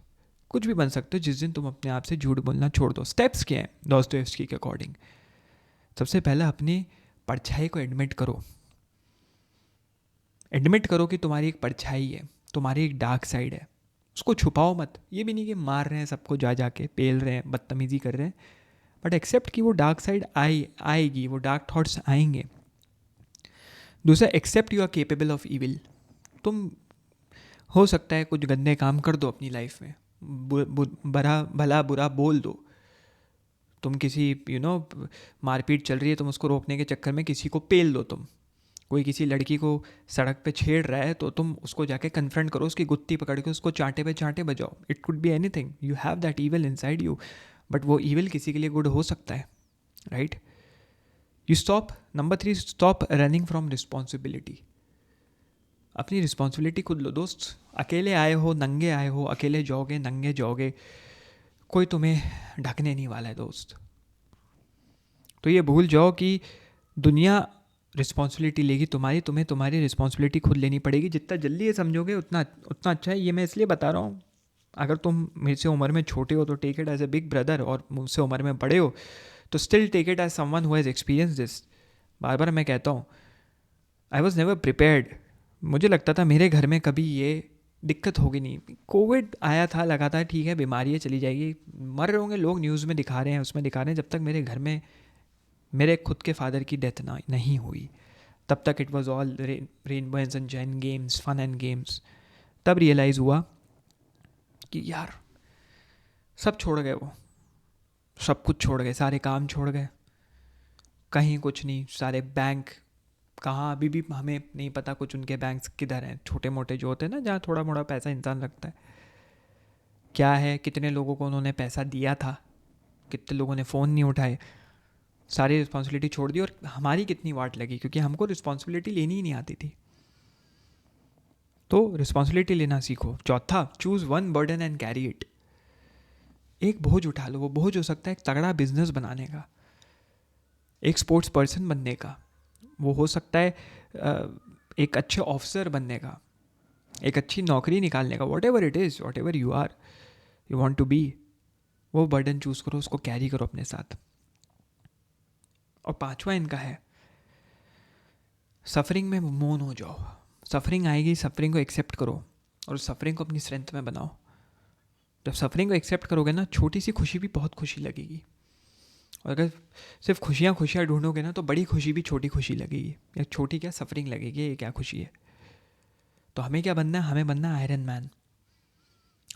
कुछ भी बन सकते हो जिस दिन तुम अपने आप से झूठ बोलना छोड़ दो। स्टेप्स क्या हैं दोस्तोयेव्स्की के अकॉर्डिंग? सबसे पहला, अपनी परछाई को एडमिट करो। एडमिट करो कि तुम्हारी एक परछाई है, तुम्हारी एक डार्क साइड है, उसको छुपाओ मत। ये भी नहीं कि मार रहे हैं सबको, जा जाके पेल रहे हैं, बदतमीजी कर रहे हैं, बट एक्सेप्ट कि वो डार्क साइड आएगी, वो डार्क थॉट्स आएंगे। दूसरा, accept you are capable of evil. तुम, हो सकता है कुछ गंदे काम कर दो अपनी लाइफ में, भला बुरा बोल दो, तुम किसी मारपीट चल रही है, तुम उसको रोकने के चक्कर में किसी को पेल दो, तुम कोई किसी लड़की को सड़क पे छेड़ रहा है तो तुम उसको जाके कन्फ्रंट करो, उसकी गुत्ती पकड़ के उसको चांटे पे चांटे बजाओ। It could be anything, you have that evil inside you, but वो ईविल किसी के लिए गुड हो सकता है, right? You stop, number 3, stop running from responsibility. अपनी रिस्पॉन्सिबिलिटी खुद लो दोस्त। अकेले आए हो, नंगे आए हो, अकेले जाओगे, नंगे जाओगे, कोई तुम्हें ढकने नहीं वाला है दोस्त। तो ये भूल जाओ कि दुनिया रिस्पॉन्सिबिलिटी लेगी तुम्हारी, तुम्हें तुम्हारी रिस्पॉन्सिबिलिटी खुद लेनी पड़ेगी। जितना जल्दी ये समझोगे उतना उतना अच्छा है। ये मैं इसलिए बता रहा हूँ, अगर तुम मेरे से उम्र में छोटे हो तो take it as a big brother, और मुझसे उम्र में बड़े हो तो still take it as someone who has experience this. बार बार मैं कहता हूँ, आई वॉज नेवर प्रिपेयर्ड। मुझे लगता था मेरे घर में कभी ये दिक्कत होगी नहीं। कोविड आया था, लगा था ठीक है बीमारी है, चली जाएगी, मर रहे होंगे लोग, न्यूज़ में दिखा रहे हैं, उसमें दिखा रहे हैं। जब तक मेरे घर में मेरे खुद के फादर की डेथ नहीं हुई, तब तक it was all rainbow and sunshine, games, fun and games. तब रियलाइज़ हुआ कि यार सब छोड़ गए, वो सब कुछ छोड़ गए, सारे काम छोड़ गए, कहीं कुछ नहीं, सारे बैंक कहाँ, अभी भी हमें नहीं पता कुछ उनके बैंक्स किधर हैं, छोटे मोटे जो होते हैं ना, जहाँ थोड़ा मोड़ा पैसा इंसान रखता है, क्या है, कितने लोगों को उन्होंने पैसा दिया था, कितने लोगों ने फ़ोन नहीं उठाए, सारी रिस्पॉन्सिबिलिटी छोड़ दी। और हमारी कितनी वाट लगी, क्योंकि हमको रिस्पॉन्सिबिलिटी लेनी ही नहीं आती थी। तो रिस्पॉन्सिबिलिटी लेना सीखो। चौथा, choose one burden and carry it. एक बोझ उठा लो। वो बोझ हो सकता है एक तगड़ा बिजनेस बनाने का, एक स्पोर्ट्स पर्सन बनने का, वो हो सकता है एक अच्छे ऑफिसर बनने का, एक अच्छी नौकरी निकालने का, whatever it is, whatever you are, you want to be, वो बर्डन चूज़ करो, उसको कैरी करो अपने साथ। और पांचवा इनका है, सफरिंग में मौन हो जाओ। सफरिंग आएगी, सफरिंग को एक्सेप्ट करो और सफरिंग को अपनी स्ट्रेंथ में बनाओ। जब सफरिंग को एक्सेप्ट करोगे ना, छोटी सी खुशी भी बहुत खुशी लगेगी। और अगर सिर्फ खुशियाँ ढूंढोगे ना, तो बड़ी खुशी भी छोटी खुशी लगेगी, या छोटी क्या सफरिंग लगेगी, ये क्या खुशी है। तो हमें क्या बनना है? हमें बनना है आयरन मैन।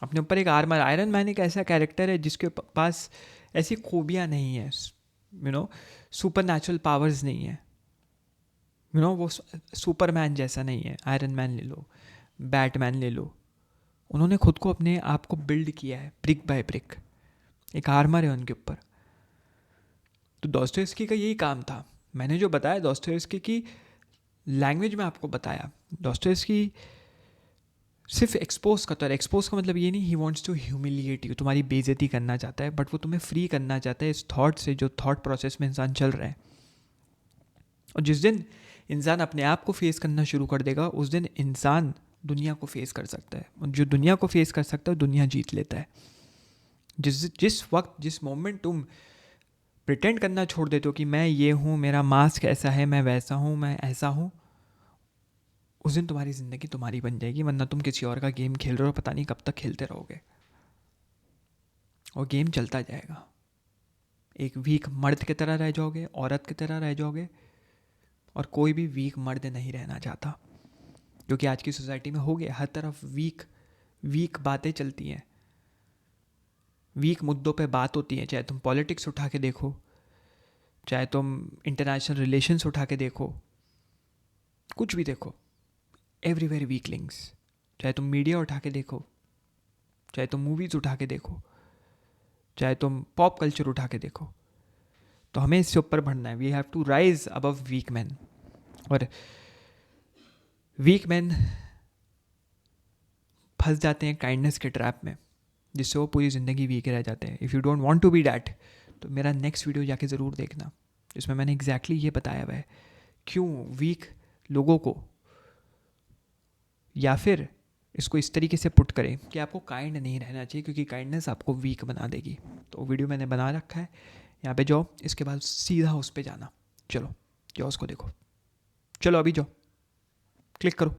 अपने ऊपर एक आर्मर। आयरन मैन एक ऐसा कैरेक्टर है जिसके पास ऐसी खूबियाँ नहीं है, सुपर नेचुरल पावर्स नहीं है, वो सुपरमैन जैसा नहीं है। आयरन मैन ले लो, बैटमैन ले लो, उन्होंने खुद को अपने आप को बिल्ड किया है ब्रिक बाय ब्रिक। एक आर्मर है उनके ऊपर। तो दोस्तोयेव्स्की का यही काम था। मैंने जो बताया दोस्तोयेव्स्की की लैंग्वेज में आपको बताया। दोस्तोयेव्स्की सिर्फ एक्सपोज करता है। एक्सपोज का मतलब ये नहीं he wants to humiliate you, तुम्हारी बेइज्जती करना चाहता है, बट वो तुम्हें फ्री करना चाहता है इस थॉट से, जो थॉट प्रोसेस में इंसान चल रहा है। और जिस दिन इंसान अपने आप को फेस करना शुरू कर देगा, उस दिन इंसान दुनिया को फेस कर सकता है। और जो दुनिया को फेस कर सकता है, दुनिया जीत लेता है। जिस वक्त, जिस मोमेंट तुम प्रिटेंड करना छोड़ देते हो कि मैं ये हूँ, मेरा मास्क ऐसा है, मैं वैसा हूँ, मैं ऐसा हूँ, उस दिन तुम्हारी ज़िंदगी तुम्हारी बन जाएगी। वरना तुम किसी और का गेम खेल रहे हो, पता नहीं कब तक खेलते रहोगे, और गेम चलता जाएगा। एक वीक मर्द की तरह रह जाओगे, औरत की तरह रह जाओगे, और कोई भी वीक मर्द नहीं रहना चाहता, क्योंकि आज की सोसाइटी में हो गया। हर तरफ वीक बातें चलती हैं, वीक मुद्दों पे बात होती है। चाहे तुम पॉलिटिक्स उठा के देखो, चाहे तुम इंटरनेशनल रिलेशंस उठा के देखो, कुछ भी देखो, एवरीवेयर वीक लिंक्स। चाहे तुम मीडिया उठा के देखो, चाहे तुम मूवीज़ उठा के देखो, चाहे तुम पॉप कल्चर उठा के देखो, तो हमें इससे ऊपर बढ़ना है। We have to rise above weak man. और वीक मैन फंस जाते हैं काइंडनेस के ट्रैप में, जिससे वो पूरी ज़िंदगी वीक रह जाते हैं। If you don't want to be that, तो मेरा नेक्स्ट वीडियो जाके ज़रूर देखना, जिसमें मैंने एग्जैक्टली ये बताया हुआ है क्यों वीक लोगों को, या फिर इसको इस तरीके से पुट करें कि आपको काइंड नहीं रहना चाहिए, क्योंकि काइंडनेस आपको वीक बना देगी। तो वीडियो मैंने बना रखा है, यहाँ पे जाओ, इसके बाद सीधा उस पर जाना। चलो जाओ, उसको देखो। चलो अभी जाओ, क्लिक करो।